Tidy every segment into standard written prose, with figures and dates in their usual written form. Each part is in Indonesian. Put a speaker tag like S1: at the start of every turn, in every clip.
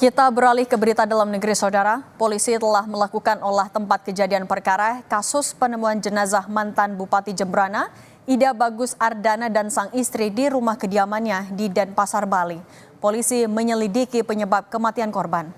S1: Kita beralih ke berita dalam negeri, Saudara. Polisi telah melakukan olah tempat kejadian perkara kasus penemuan jenazah mantan Bupati Jembrana, Ida Bagus Ardana dan sang istri di rumah kediamannya di Denpasar, Bali. Polisi menyelidiki penyebab kematian korban.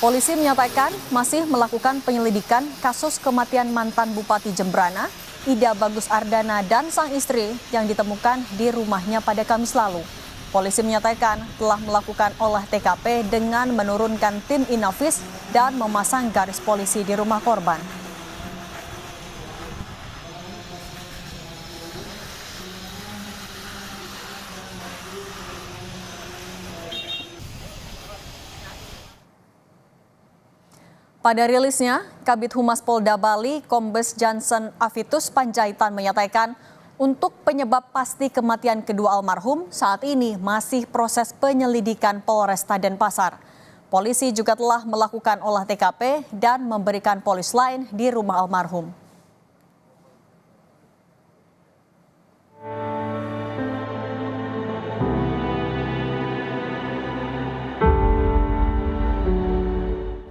S1: Polisi menyatakan masih melakukan penyelidikan kasus kematian mantan Bupati Jembrana, Ida Bagus Ardana dan sang istri yang ditemukan di rumahnya pada Kamis lalu. Polisi menyatakan telah melakukan olah TKP dengan menurunkan tim Inavis dan memasang garis polisi di rumah korban. Pada rilisnya, Kabid Humas Polda Bali, Kombes Johnson Avitus Panjaitan menyatakan untuk penyebab pasti kematian kedua almarhum saat ini masih proses penyelidikan Polresta Denpasar. Polisi juga telah melakukan olah TKP dan memberikan polis lain di rumah almarhum.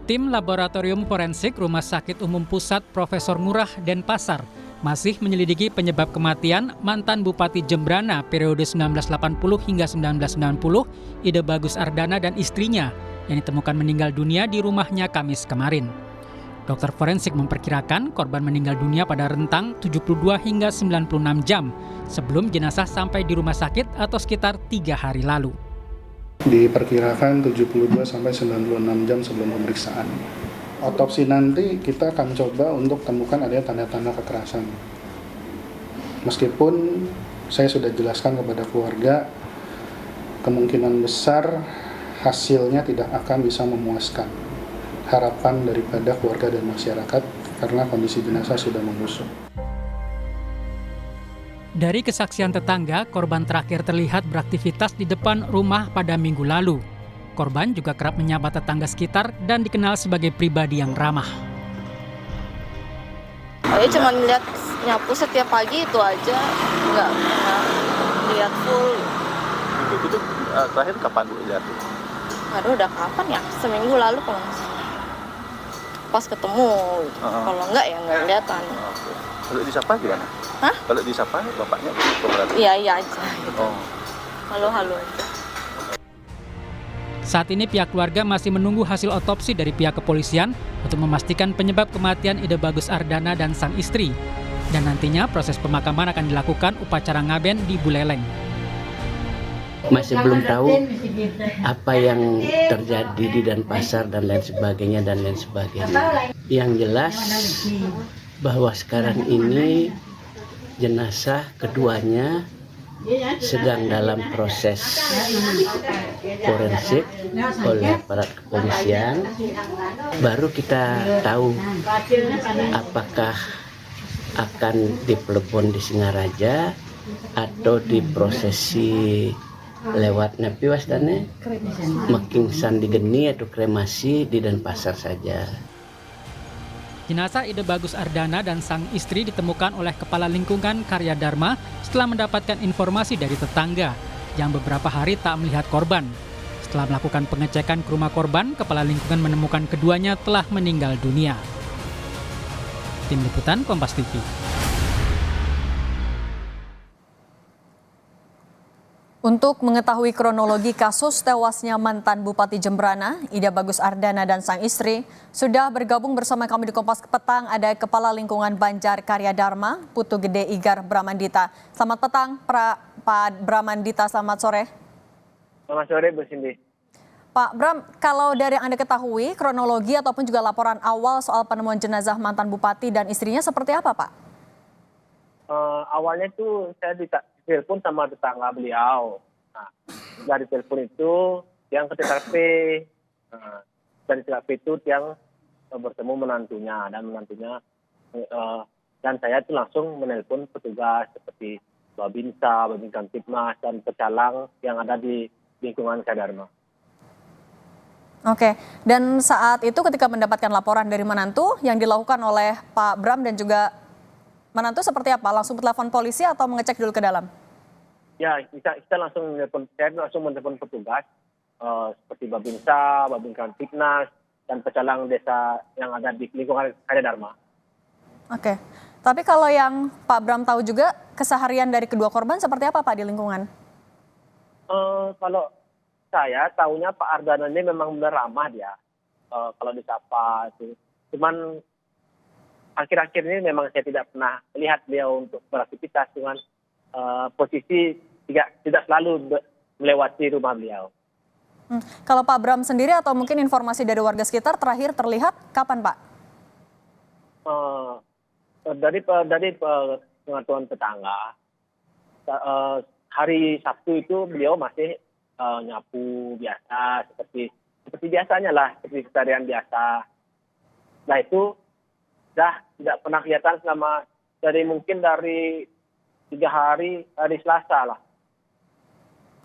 S2: Tim Laboratorium Forensik Rumah Sakit Umum Pusat Profesor Ngurah Denpasar masih menyelidiki penyebab kematian mantan Bupati Jembrana periode 1980 hingga 1990, Ida Bagus Ardana dan istrinya yang ditemukan meninggal dunia di rumahnya Kamis kemarin. Dokter forensik memperkirakan korban meninggal dunia pada rentang 72 hingga 96 jam sebelum jenazah sampai di rumah sakit atau sekitar 3 hari lalu.
S3: Diperkirakan 72 sampai 96 jam sebelum pemeriksaan. Otopsi nanti kita akan coba untuk temukan adanya tanda-tanda kekerasan. Meskipun saya sudah jelaskan kepada keluarga, kemungkinan besar hasilnya tidak akan bisa memuaskan harapan daripada keluarga dan masyarakat karena kondisi jenazah sudah membusuk.
S2: Dari kesaksian tetangga, korban terakhir terlihat beraktivitas di depan rumah pada minggu lalu. Korban juga kerap menyapa tetangga sekitar dan dikenal sebagai pribadi yang ramah.
S4: Saya cuma lihat nyapu setiap pagi itu aja, nggak pernah lihat full.
S5: Itu terakhir kapan Bu lihat?
S4: Aduh, udah kapan ya? Seminggu lalu kalau nggak salah. Pas ketemu, kalau nggak ya nggak kelihatan.
S5: Kalau disapa gimana?
S4: Hah?
S5: Kalau disapa bapaknya berarti?
S4: Iya aja. Gitu.
S5: Oh.
S4: Halo aja.
S2: Saat ini pihak keluarga masih menunggu hasil otopsi dari pihak kepolisian untuk memastikan penyebab kematian Ida Bagus Ardana dan sang istri. Dan nantinya proses pemakaman akan dilakukan upacara ngaben di Buleleng.
S6: Masih belum tahu apa yang terjadi di Denpasar dan lain sebagainya. Yang jelas bahwa sekarang ini jenazah keduanya sedang dalam proses forensik oleh aparat kepolisian. Baru kita tahu apakah akan dipelebon di Singaraja atau diprosesi lewat nepiwas dan makin sandi geni atau kremasi di Denpasar saja.
S2: Jenazah Ida Bagus Ardana dan sang istri ditemukan oleh Kepala Lingkungan Karya Dharma setelah mendapatkan informasi dari tetangga yang beberapa hari tak melihat korban. Setelah melakukan pengecekan ke rumah korban, Kepala Lingkungan menemukan keduanya telah meninggal dunia. Tim Liputan Kompas TV.
S1: Untuk mengetahui kronologi kasus tewasnya mantan Bupati Jembrana, Ida Bagus Ardana dan sang istri, sudah bergabung bersama kami di Kompas Petang ada Kepala Lingkungan Banjar Karya Dharma, Putu Gede Igar Bramandita. Selamat petang, Pak Bramandita, selamat sore.
S7: Selamat sore, Bu Cindy.
S1: Pak Bram, kalau dari yang Anda ketahui, kronologi ataupun juga laporan awal soal penemuan jenazah mantan Bupati dan istrinya seperti apa, Pak?
S7: Awalnya itu saya ditelepon sama tetangga beliau. Nah, dari telepon itu yang ke TKP, dari TKP itu yang bertemu menantunya dan saya itu langsung menelpon petugas seperti Babinsa, Babin Tipmas dan pecalang yang ada di lingkungan Kadarma.
S1: Oke, dan saat itu ketika mendapatkan laporan dari menantu yang dilakukan oleh Pak Bram dan juga menantu seperti apa? Langsung telepon polisi atau mengecek dulu ke dalam?
S7: Ya, kita langsung menelpon petugas seperti Babinsa, Babin Kamtipnas, dan pecalang desa yang ada di lingkungan Karya Dharma.
S1: Oke, tapi kalau yang Pak Bram tahu juga keseharian dari kedua korban seperti apa Pak di lingkungan?
S7: Kalau saya tahunya Pak Ardana ini memang benar ramah dia. Kalau disapa itu. Cuman akhir-akhir ini memang saya tidak pernah lihat beliau untuk beraktivitas dengan posisi tidak selalu melewati rumah beliau.
S1: Kalau Pak Bram sendiri atau mungkin informasi dari warga sekitar terakhir terlihat kapan Pak?
S7: Dari pengetahuan tetangga, hari Sabtu itu beliau masih nyapu biasa seperti biasanya lah, seperti keseharian biasa. Nah itu sudah tidak pernah kelihatan selama dari 3 hari Selasa lah.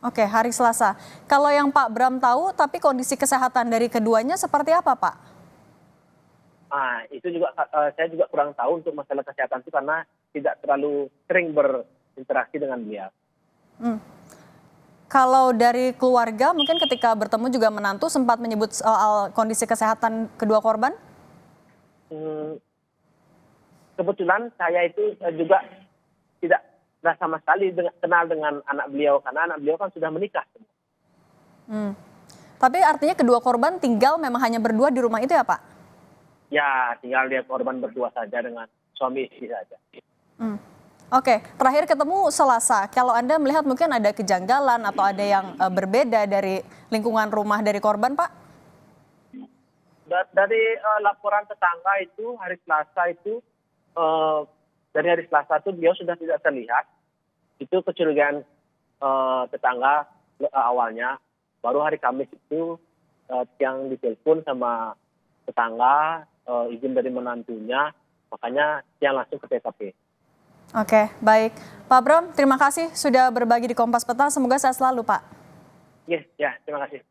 S1: Oke, hari Selasa. Kalau yang Pak Bram tahu, tapi kondisi kesehatan dari keduanya seperti apa Pak?
S7: Itu juga saya juga kurang tahu untuk masalah kesehatan itu karena tidak terlalu sering berinteraksi dengan beliau.
S1: Kalau dari keluarga mungkin ketika bertemu juga menantu sempat menyebut soal kondisi kesehatan kedua korban?
S7: Kebetulan saya itu juga tidak sama sekali kenal dengan anak beliau karena anak beliau kan sudah menikah.
S1: Tapi artinya kedua korban tinggal memang hanya berdua di rumah itu ya Pak?
S7: Ya, tinggal dia korban berdua saja dengan suami istri saja.
S1: Oke, terakhir ketemu Selasa. Kalau Anda melihat mungkin ada kejanggalan atau ada yang berbeda dari lingkungan rumah dari korban, Pak?
S7: Dari laporan tetangga itu hari Selasa itu dari hari Selasa itu beliau sudah tidak terlihat. Itu kecurigaan tetangga awalnya. Baru hari Kamis itu yang ditelepon sama tetangga izin dari menantunya, makanya yang langsung ke TKP.
S1: Oke, baik. Pak Bram, terima kasih sudah berbagi di Kompas Petang. Semoga sehat selalu, Pak.
S7: Ya, terima kasih.